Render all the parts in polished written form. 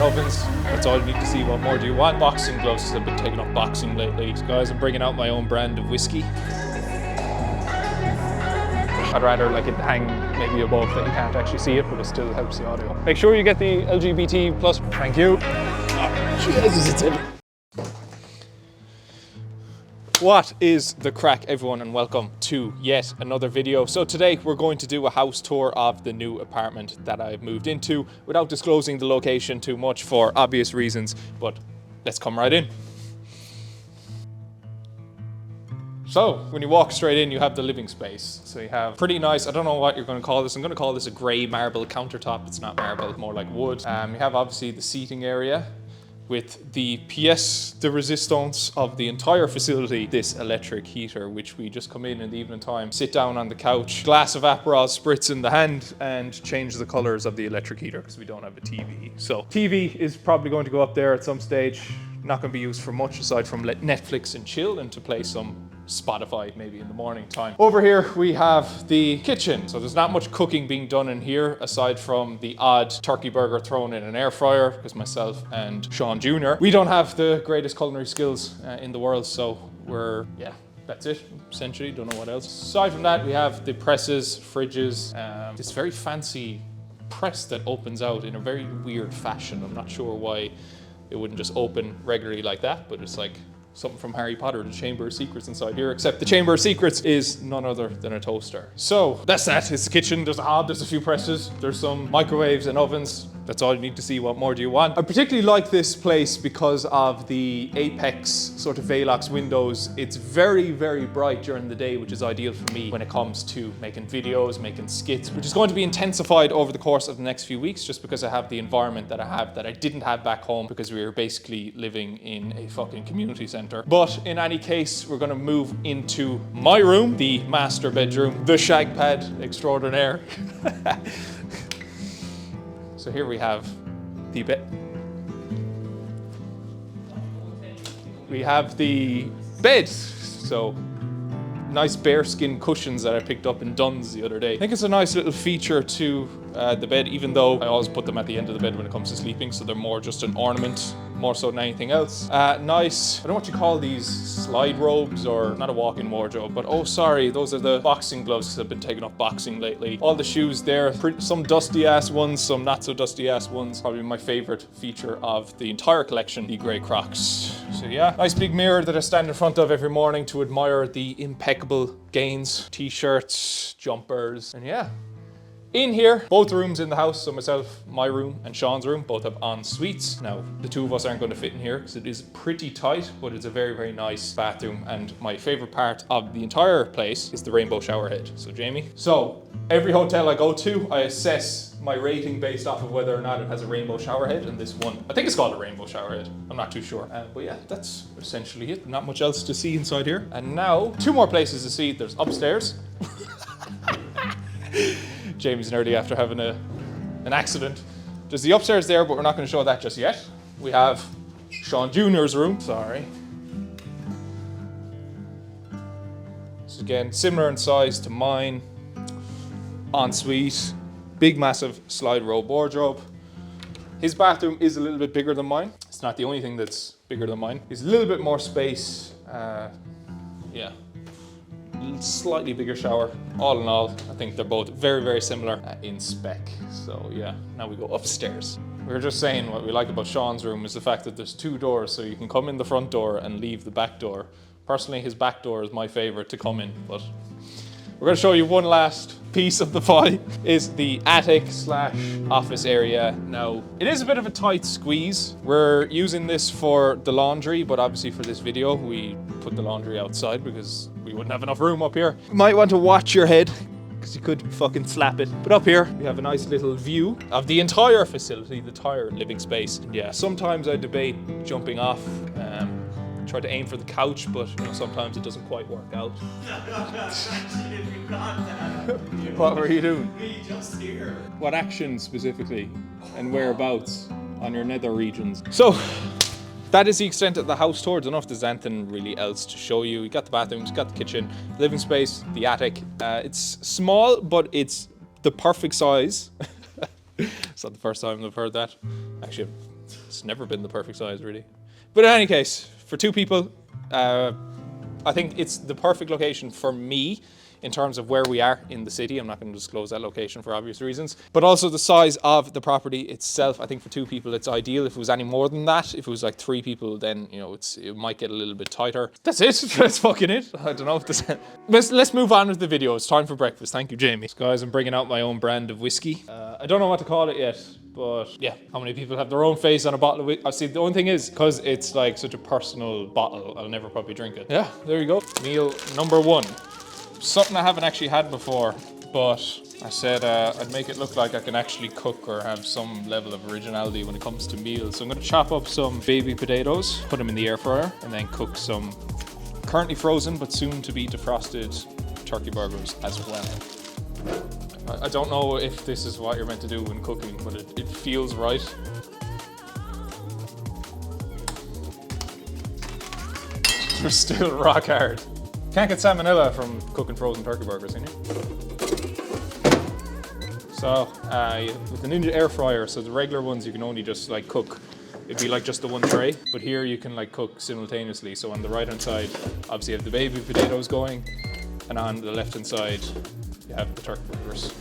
ovens. That's all you need to see. What more do you want? Boxing gloves, because I've been taking up boxing lately. So guys, I'm bringing out my own brand of whiskey. I'd rather like it hang maybe above that you can't actually see it, but it still helps the audio. Make sure you get the LGBT plus. Thank you. Oh, Jesus, it's heavy. What is the crack, everyone, and welcome to yet another video. So today we're going to do a house tour of the new apartment that I've moved into without disclosing the location too much for obvious reasons, but let's come right in. So when you walk straight in, you have the living space. So you have pretty nice, I don't know what you're going to call this. I'm going to call this a grey marble countertop. It's not marble, more like wood. You have obviously the seating area with the pièce de résistance of the entire facility, this electric heater, which we just come in the evening time, sit down on the couch, glass of Aperol spritz in the hand, and change the colors of the electric heater because we don't have a TV. So TV is probably going to go up there at some stage. Not going to be used for much aside from let Netflix and chill and to play some Spotify maybe in the morning time. Over here we have the kitchen. So there's not much cooking being done in here aside from the odd turkey burger thrown in an air fryer because myself and Sean Jr. we don't have the greatest culinary skills in the world, so that's it, essentially. Don't know what else. Aside from that, we have the presses, fridges, this very fancy press that opens out in a very weird fashion. I'm not sure why it wouldn't just open regularly like that, but it's like something from Harry Potter, the Chamber of Secrets inside here, except the Chamber of Secrets is none other than a toaster. So that's that. It's the kitchen. There's a hob, there's a few presses, there's some microwaves and ovens. That's all you need to see. What more do you want? I particularly like this place because of the Apex sort of Velox windows. It's very, very bright during the day, which is ideal for me when it comes to making videos, making skits, which is going to be intensified over the course of the next few weeks just because I have the environment that I have that I didn't have back home because we were basically living in a fucking community center. But in any case, we're going to move into my room, the master bedroom, the shag pad extraordinaire. So here we have the bed. We have the bed. So nice bearskin cushions that I picked up in Dunn's the other day. I think it's a nice little feature to the bed, even though I always put them at the end of the bed when it comes to sleeping, so they're more just an ornament, more so than anything else. Nice, I don't know what you call these, slide robes, or not a walk-in wardrobe, but oh sorry, those are the boxing gloves because I've been taking up boxing lately. All the shoes there, some dusty ass ones, some not so dusty ass ones. Probably my favorite feature of the entire collection, the grey Crocs. So yeah, nice big mirror that I stand in front of every morning to admire the impeccable gains. T-shirts, jumpers, and yeah. In here, both rooms in the house, so myself, my room, and Sean's room, both have en suites. Now, the two of us aren't going to fit in here because it is pretty tight, but it's a very, very nice bathroom. And my favorite part of the entire place is the rainbow shower head. So, Jamie. So, every hotel I go to, I assess my rating based off of whether or not it has a rainbow shower head. And this one, I think it's called a rainbow shower head. I'm not too sure. But yeah, that's essentially it. Not much else to see inside here. And now, two more places to see. There's upstairs. Jamie's nerdy after having an accident. There's the upstairs there, but we're not going to show that just yet. We have Sean Jr.'s room. Sorry. So again, similar in size to mine. Ensuite, big massive slide row wardrobe. His bathroom is a little bit bigger than mine. It's not the only thing that's bigger than mine. He's a little bit more space. Yeah. Slightly bigger shower. All in all, I think they're both very, very similar in spec. So yeah, now we go upstairs. We were just saying what we like about Sean's room is the fact that there's two doors, so you can come in the front door and leave the back door. Personally, his back door is my favorite to come in, but we're going to show you one last piece of the pie is the attic / office area. Now, it is a bit of a tight squeeze. We're using this for the laundry, but obviously for this video, we put the laundry outside because we wouldn't have enough room up here. You might want to watch your head because you could fucking slap it. But up here, we have a nice little view of the entire facility, the entire living space. And yeah, sometimes I debate jumping off, try to aim for the couch, but you know, sometimes it doesn't quite work out. What were you doing? Me, just here. What action specifically and whereabouts on your nether regions? So, that is the extent of the house tour. I don't know if there's anything really else to show you. You got the bathrooms, you got the kitchen, living space, the attic. It's small, but it's the perfect size. It's not the first time I've heard that. Actually, It's never been the perfect size, really. But in any case, for 2 people, I think it's the perfect location for me in terms of where we are in the city. I'm not going to disclose that location for obvious reasons. But also the size of the property itself. I think for 2 people, it's ideal. If it was any more than that, if it was like 3 people, then, you know, it might get a little bit tighter. That's it. That's fucking it. I don't know if this... Let's move on with the video. It's time for breakfast. Thank you, Jamie. So guys, I'm bringing out my own brand of whiskey. I don't know what to call it yet. But yeah, how many people have their own face on a bottle of whiskey? I see, the only thing is, because it's like such a personal bottle, I'll never probably drink it. Yeah, there you go. Meal number 1. Something I haven't actually had before, but I said I'd make it look like I can actually cook or have some level of originality when it comes to meals. So I'm going to chop up some baby potatoes, put them in the air fryer, and then cook some currently frozen but soon to be defrosted turkey burgers as well. I don't know if this is what you're meant to do when cooking, but it feels right. They're still rock hard. Can't get salmonella from cooking frozen turkey burgers, can you? So, with the Ninja air fryer, so the regular ones you can only just like cook. It'd be like just the one tray, but here you can like cook simultaneously. So on the right hand side, obviously you have the baby potatoes going, and on the left hand side, you have the turkey burgers.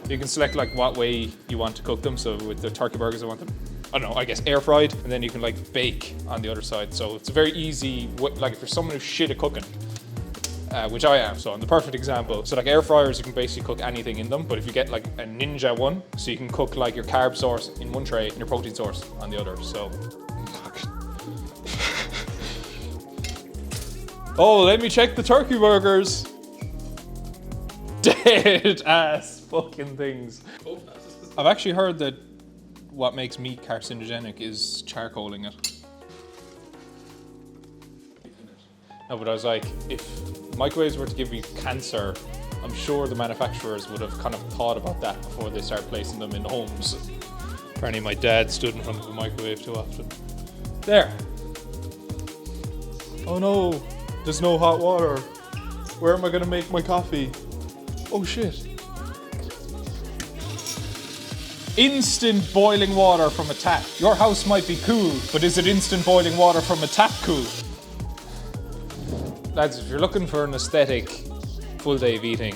You can select like what way you want to cook them. So with the turkey burgers, I want them, I don't know, I guess air fried, and then you can like bake on the other side. So it's a very easy, like if you're someone who's shit at cooking, which I am, so I'm the perfect example. So like air fryers, you can basically cook anything in them, but if you get like a Ninja one, so you can cook like your carb source in one tray and your protein source on the other, so. Oh, let me check the turkey burgers. Dead ass fucking things. I've actually heard that what makes meat carcinogenic is charcoaling it. No, but I was like, if microwaves were to give me cancer, I'm sure the manufacturers would have kind of thought about that before they start placing them in homes. Apparently my dad stood in front of a microwave too often. There. Oh no, there's no hot water. Where am I gonna make my coffee? Oh shit. Instant boiling water from a tap. Your house might be cool, but is it instant boiling water from a tap cool? Lads, if you're looking for an aesthetic full day of eating,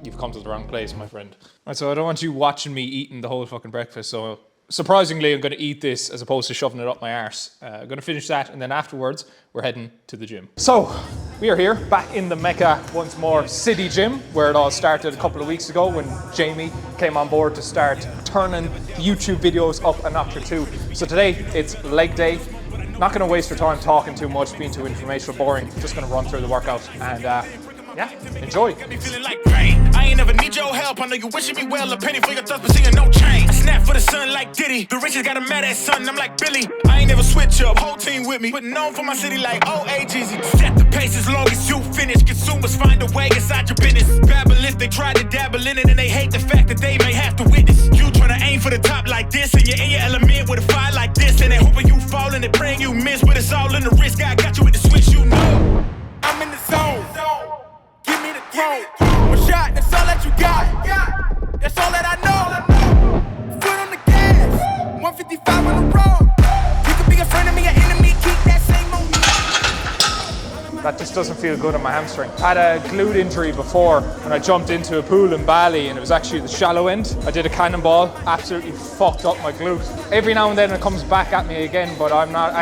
you've come to the wrong place, my friend. Right, so I don't want you watching me eating the whole fucking breakfast, so surprisingly, I'm going to eat this as opposed to shoving it up my arse. I'm going to finish that, and then afterwards, we're heading to the gym. So, we are here, back in the Mecca once more city gym, where it all started a couple of weeks ago when Jamie came on board to start turning YouTube videos up a notch or two. So today, it's leg day. Not going to waste your time talking too much, being too informational, boring. Just going to run through the workout and yeah, enjoy. I ain't never need your help. I know you wishing me well. A penny for your thoughts, but seeing no change. I snap for the sun like Diddy. The riches got a mad ass son. I'm like Billy. I ain't never switch up. Whole team with me. But known for my city like OAGZ. Set the pace as long as you finish. Consumers find a way inside your business. Babble if they try to dabble in it, and they hate the fact that they may have to witness. You trying to aim for the top like this, and you're in your element with a fire like this, and they hoping you fall and they praying you miss, but it's all in the risk. I got you with the switch, you know. I'm in the zone. Give me the throne. One shot, that's all that you got. That's all that I know. Foot on the gas. 155 on the road. You could be a friend of me, an enemy. Keep that same on me. That just doesn't feel good on my hamstring. I had a glute injury before when I jumped into a pool in Bali, and it was actually the shallow end. I did a cannonball, absolutely fucked up my glute. Every now and then it comes back at me again, but I'm not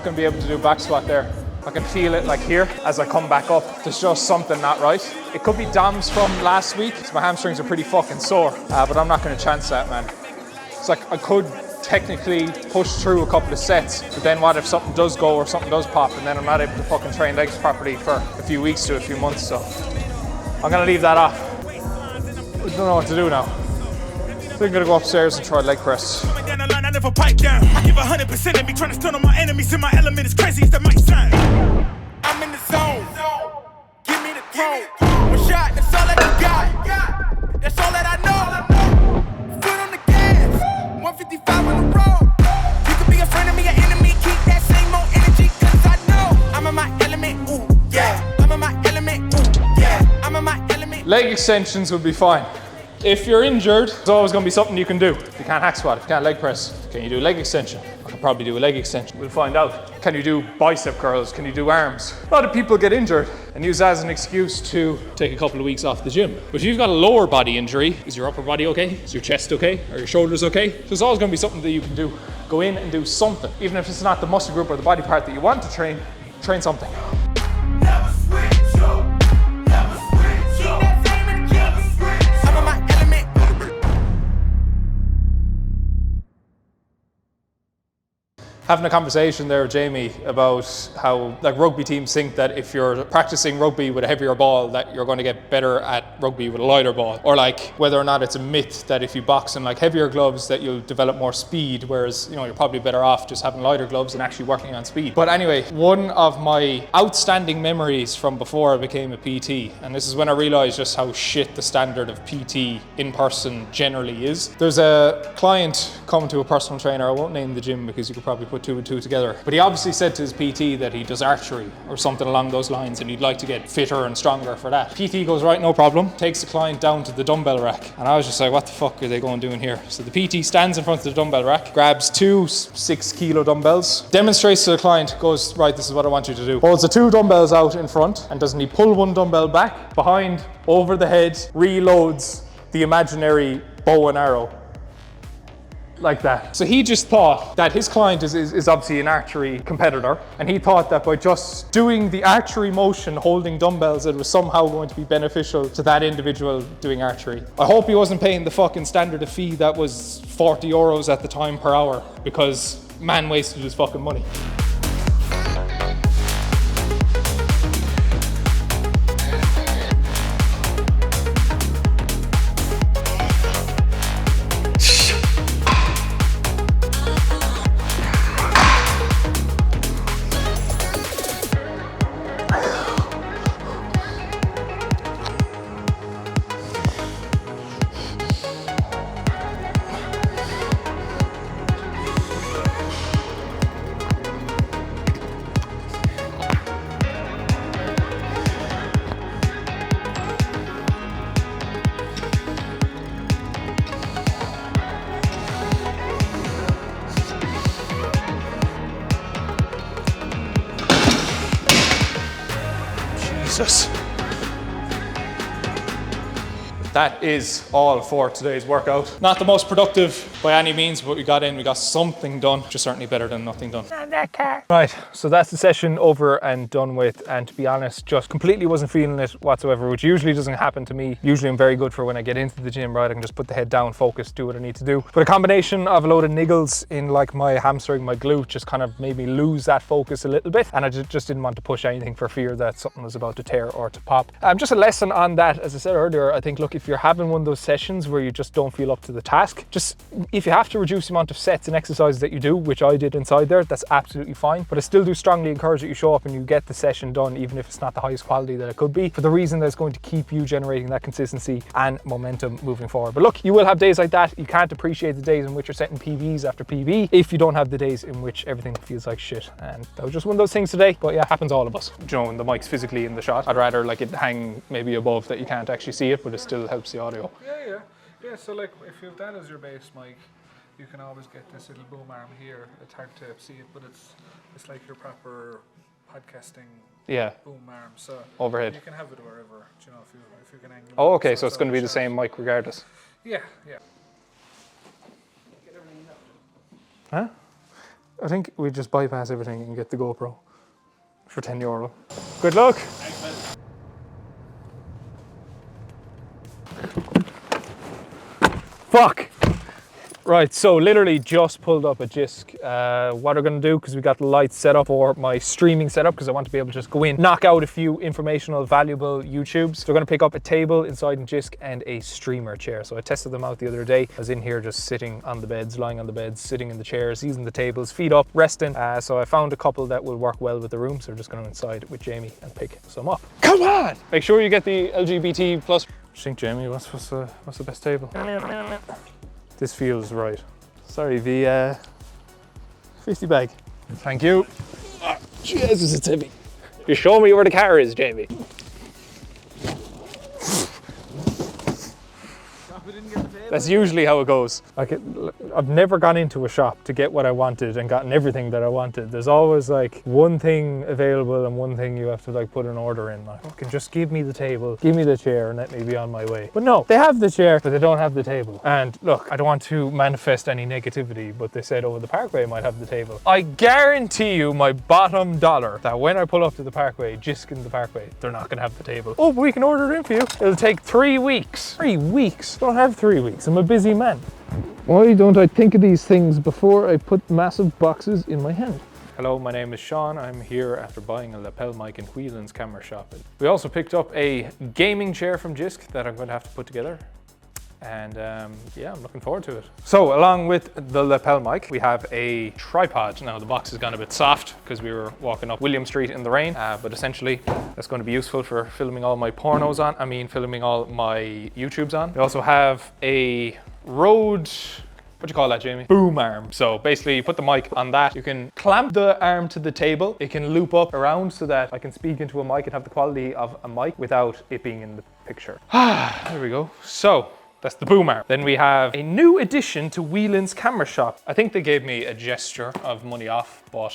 going to be able to do back squat there. I can feel it like here as I come back up. There's just something not right. It could be DOMS from last week, so my hamstrings are pretty fucking sore, but I'm not going to chance that, man. It's like I could technically push through a couple of sets, but then what if something does go or something does pop, and then I'm not able to fucking train legs properly for a few weeks to a few months, so I'm going to leave that off. I don't know what to do now. I think I'm going to go upstairs and try leg press. I never pipe down. I give 100% of me trying to stun on my enemies, and my element is crazy as that might sound. I'm in the zone. Give me the throne. One shot, that's all that you got. That's all that I know. Foot on the gas. 155 on the road. You could be a friend of me, an enemy. Keep that same old energy, cause I know I'm in my element. Ooh, yeah. I'm in my element. Ooh, yeah. I'm in my element. Leg extensions would be fine. If you're injured, there's always going to be something you can do. If you can't hack squat, if you can't leg press, can you do leg extension? could probably do a leg extension. We'll find out. Can you do bicep curls? Can you do arms? A lot of people get injured and use that as an excuse to take a couple of weeks off the gym. But if you've got a lower body injury, is your upper body okay? Is your chest okay? Are your shoulders okay? There's always going to be something that you can do. Go in and do something. Even if it's not the muscle group or the body part that you want to train, train something. Having a conversation there with Jamie about how like rugby teams think that if you're practicing rugby with a heavier ball that you're going to get better at rugby with a lighter ball, or like whether or not it's a myth that if you box in like heavier gloves that you'll develop more speed, whereas you know you're probably better off just having lighter gloves and actually working on speed. But anyway, one of my outstanding memories from before I became a PT, and this is when I realized just how shit the standard of PT in person generally is. There's a client coming to a personal trainer, I won't name the gym because you could probably put two and two together, but he obviously said to his PT that he does archery or something along those lines and he'd like to get fitter and stronger for that. PT goes, right, no problem, takes the client down to the dumbbell rack, and I was just like, what the fuck are they going doing here? So the PT stands in front of the dumbbell rack, grabs two 6 kilo dumbbells, demonstrates to the client, goes, right, this is what I want you to do. Holds the two dumbbells out in front, and doesn't he pull one dumbbell back, behind, over the head, reloads the imaginary bow and arrow. Like that. So he just thought that his client is obviously an archery competitor, and he thought that by just doing the archery motion, holding dumbbells, it was somehow going to be beneficial to that individual doing archery. I hope he wasn't paying the fucking standard of fee that was 40 euros at the time per hour, because man wasted his fucking money. Jesus. That is all for today's workout. Not the most productive by any means, but we got something done, which is certainly better than nothing done. Right, so that's the session over and done with, and to be honest, just completely wasn't feeling it whatsoever, which usually doesn't happen to me. Usually I'm very good for when I get into the gym, right? I can just put the head down, focus, do what I need to do. But a combination of a load of niggles in like my hamstring, my glute, just kind of made me lose that focus a little bit, and I just didn't want to push anything for fear that something was about to tear or to pop. Just a lesson on that, as I said earlier, I think, look, if you're having one of those sessions where you just don't feel up to the task, just if you have to reduce the amount of sets and exercises that you do, which I did inside there, that's absolutely fine. But I still do strongly encourage that you show up and you get the session done, even if it's not the highest quality that it could be, for the reason that it's going to keep you generating that consistency and momentum moving forward. But look, you will have days like that. You can't appreciate the days in which you're setting PBs after PB if you don't have the days in which everything feels like shit. And that was just one of those things today, but yeah, happens to all of us. You know, when the mic's physically in the shot, I'd rather like it hang maybe above that you can't actually see it, but it still helps the audio. Yeah, so like if you have that as your base mic, you can always get this little boom arm here. It's hard to see it, but it's like your proper podcasting boom arm. So overhead. You can have it wherever, you know, if you can angle it. Oh, okay, so it's going to be the same mic regardless. Yeah. Get everything out. Huh? I think we just bypass everything and get the GoPro for €10. Good luck. Thanks, man. Fuck! Right, so literally just pulled up a JISC. What we're gonna do, because we got the lights set up for my streaming setup, because I want to be able to just go in, knock out a few informational, valuable YouTubes. So we're gonna pick up a table inside the JISC and a streamer chair. So I tested them out the other day. I was in here just sitting on the beds, lying on the beds, sitting in the chairs, using the tables, feet up, resting. So I found a couple that will work well with the room. So we're just going inside with Jamie and pick some up. Come on! Make sure you get the LGBT plus. I think, Jamie, what's the best table? This feels right. Sorry, the 50 bag. Thank you. Oh, Jesus, it's heavy. You show me where the car is, Jamie. That's usually how it goes. Like I've never gone into a shop to get what I wanted and gotten everything that I wanted. There's always like one thing available and one thing you have to like put an order in. Like, fucking just give me the table, give me the chair, and let me be on my way. But no, they have the chair, but they don't have the table. And look, I don't want to manifest any negativity, but they said over the Parkway might have the table. I guarantee you my bottom dollar that when I pull up to the Parkway, Jiskin the Parkway, they're not gonna have the table. Oh, but we can order it in for you. It'll take 3 weeks. 3 weeks? Don't have 3 weeks. I'm a busy man. Why don't I think of these things before I put massive boxes in my hand? Hello, my name is Sean. I'm here after buying a lapel mic in Whelan's camera shop. We also picked up a gaming chair from Jisk that I'm going to have to put together. And yeah, I'm looking forward to it. So along with the lapel mic, we have a tripod. Now the box has gone a bit soft because we were walking up William Street in the rain, but essentially that's going to be useful for filming all my pornos on. Filming all my YouTubes on. We also have a Rode, what do you call that, Jamie? Boom arm. So basically you put the mic on that. You can clamp the arm to the table. It can loop up around so that I can speak into a mic and have the quality of a mic without it being in the picture. There we go. So that's the boom arm. Then we have a new addition to Whelan's camera shop. I think they gave me a gesture of money off, but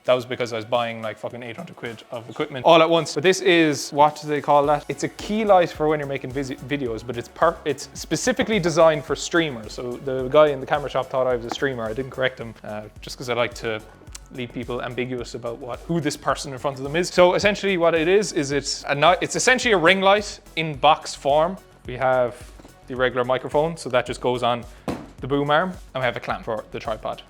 that was because I was buying like fucking 800 quid of equipment all at once. But this is, what do they call that? It's a key light for when you're making videos, but it's specifically designed for streamers. So the guy in the camera shop thought I was a streamer. I didn't correct him just because I like to leave people ambiguous about who this person in front of them is. So essentially what it is it's essentially a ring light in box form. We have the regular microphone, so that just goes on the boom arm, and we have a clamp for the tripod.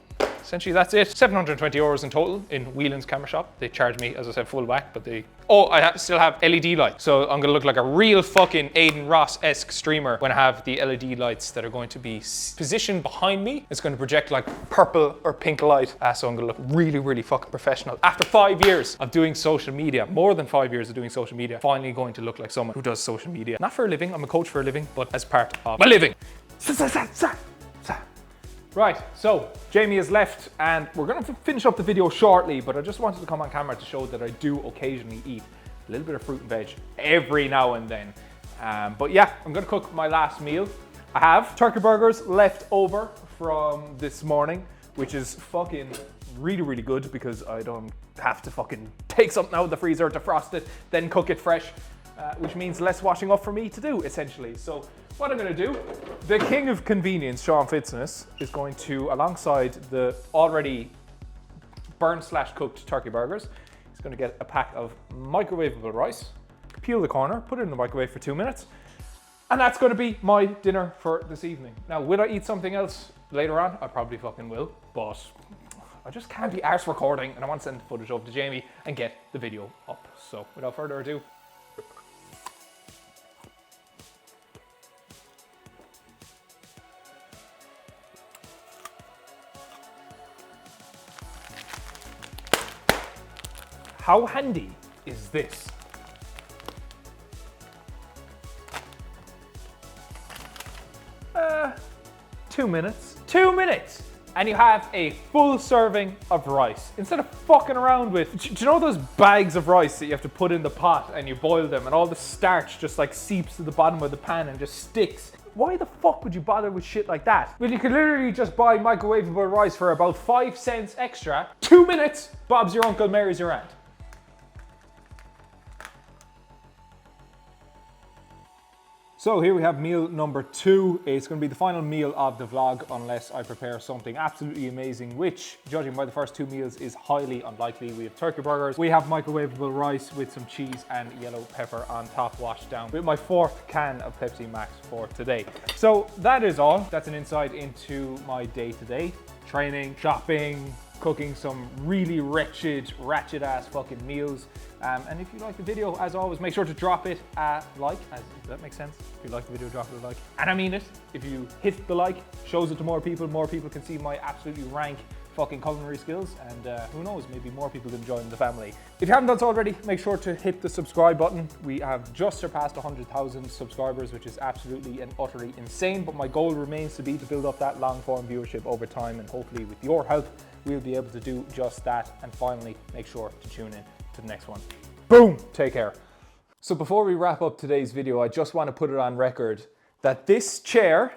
Essentially that's it. 720 euros in total in Whelan's camera shop. They charge me, as I said, full whack, but I still have LED lights. So I'm gonna look like a real fucking Aiden Ross-esque streamer when I have the LED lights that are going to be positioned behind me. It's going to project like purple or pink light. So I'm gonna look really, really fucking professional. After 5 years of doing social media, more than 5 years of doing social media, finally going to look like someone who does social media. Not for a living, I'm a coach for a living, but as part of my living. Right, so Jamie has left and we're gonna finish up the video shortly, but I just wanted to come on camera to show that I do occasionally eat a little bit of fruit and veg every now and then. But yeah, I'm gonna cook my last meal. I have turkey burgers left over from this morning, which is fucking really, really good because I don't have to fucking take something out of the freezer, defrost it, then cook it fresh, which means less washing up for me to do, essentially. So what I'm gonna do, the king of convenience, Sean Fitzness, is going to, alongside the already burned/cooked turkey burgers, he's gonna get a pack of microwavable rice, peel the corner, put it in the microwave for 2 minutes, and that's gonna be my dinner for this evening. Now, will I eat something else later on? I probably fucking will, but I just can't be arse recording, and I want to send the footage over to Jamie and get the video up. So without further ado, how handy is this? Two minutes. 2 minutes! And you have a full serving of rice. Instead of fucking around with, do you know those bags of rice that you have to put in the pot and you boil them and all the starch just like seeps to the bottom of the pan and just sticks? Why the fuck would you bother with shit like that? Well, you could literally just buy microwavable rice for about 5 cents extra. 2 minutes, Bob's your uncle, Mary's your aunt. So here we have meal number 2. It's going to be the final meal of the vlog unless I prepare something absolutely amazing, which, judging by the first 2 meals, is highly unlikely. We have turkey burgers, we have microwavable rice with some cheese and yellow pepper on top, washed down with my 4th can of Pepsi Max for today. So that is all. That's an insight into my day-to-day. Training, shopping, cooking some really ratchet ass fucking meals. And if you like the video, as always, make sure to drop it a like. Does that make sense? If you like the video, drop it a like. And I mean it. If you hit the like, shows it to more people can see my absolutely rank fucking culinary skills, and who knows, maybe more people can join the family. If you haven't done so already, make sure to hit the subscribe button. We have just surpassed 100,000 subscribers, which is absolutely and utterly insane, but my goal remains to be to build up that long form viewership over time, and hopefully with your help, we'll be able to do just that. And finally, make sure to tune in to the next one. Boom! Take care. So before we wrap up today's video, I just want to put it on record that this chair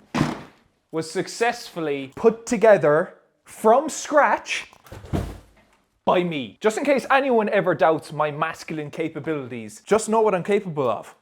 was successfully put together from scratch by me. Just in case anyone ever doubts my masculine capabilities, just know what I'm capable of.